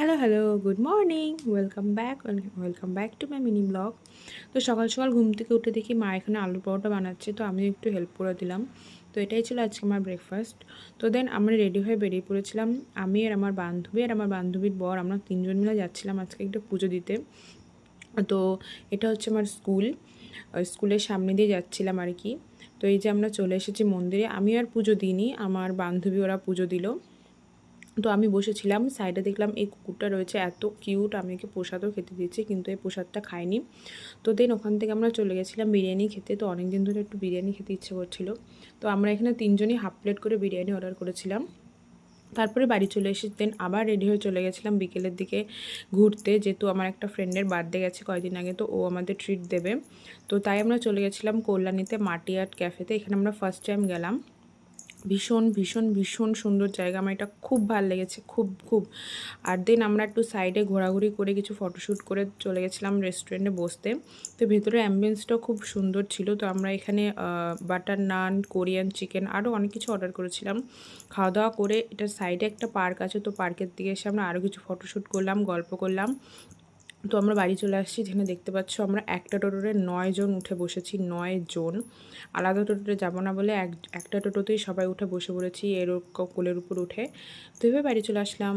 Hello, hello, good morning. Welcome back to my mini blog. তো সকাল সকাল ঘুম থেকে উঠে দেখি মা এখানে আলুর পরোটা বানাচ্ছে, তো আমিও একটু হেল্প করে দিলাম। তো এটাই ছিল আজকে আমার ব্রেকফাস্ট। তো দেন আমরা রেডি হয়ে বেরিয়ে পড়েছিলাম। আমি আর আমার বান্ধবী আর আমার বান্ধবীর বর, আমরা তিনজন মিলে যাচ্ছিলাম আজকে একটু পুজো দিতে। তো এটা হচ্ছে আমার স্কুল, স্কুলের সামনে দিয়ে যাচ্ছিলাম আর কি। তো এই যে আমরা চলে এসেছি মন্দিরে। আমি আর পুজো দিইনি, আমার বান্ধবী ওরা পুজো দিল। তো আমি বসেছিলাম, সাইডে দেখলাম এই কুকুরটা রয়েছে, এত কিউট। আমি ওকে প্রসাদও খেতে দিয়েছি, কিন্তু এই প্রসাদটা খাইনি। তো দেন ওখান থেকে আমরা চলে গেছিলাম বিরিয়ানি খেতে। তো অনেক দিন ধরে একটু বিরিয়ানি খেতে ইচ্ছে করছিল। তো আমরা এখানে তিনজনই হাফ প্লেট করে বিরিয়ানি অর্ডার করেছিলাম। তারপরে বাড়ি চলে এসে দেন আবার রেডি হয়ে চলে গেছিলাম বিকেলের দিকে ঘুরতে, যেহেতু আমার একটা ফ্রেন্ডের বার্থডে গেছে কয়েকদিন আগে, তো ও আমাদের ট্রিট দেবে। তো তাই আমরা চলে গেছিলাম কল্যাণীতে মাটি আর্ট ক্যাফেতে। এখানে আমরা ফার্স্ট টাইম গেলাম। ভীষণ ভীষণ ভীষণ সুন্দর জায়গা, আমার এটা খুব ভালো লেগেছে, খুব খুব। আর দেন আমরা একটু সাইডে ঘোরাঘুরি করে কিছু ফটোশ্যুট করে চলে গেছিলাম রেস্টুরেন্টে বসতে। তো ভেতরের অ্যাম্বিয়েন্সটাও খুব সুন্দর ছিল। তো আমরা এখানে বাটার নান, কোরিয়ান চিকেন, আরও অনেক কিছু অর্ডার করেছিলাম। খাওয়া দাওয়া করে এটার সাইডে একটা পার্ক আছে, তো পার্কের দিকে এসে আমরা আরও কিছু ফটোশ্যুট করলাম, গল্প করলাম। তো আমরা বাড়ি চলে আসছি। যেখানে দেখতে পাচ্ছ আমরা একটা টোটোতে 9 জন উঠে বসেছি, 9 জন। আলাদা টোটোতে যাবো না বলে একটা টোটোতেই সবাই উঠে বসে পড়েছি এর কোলের উপর উঠে। তো এভাবে বাড়ি চলে আসলাম।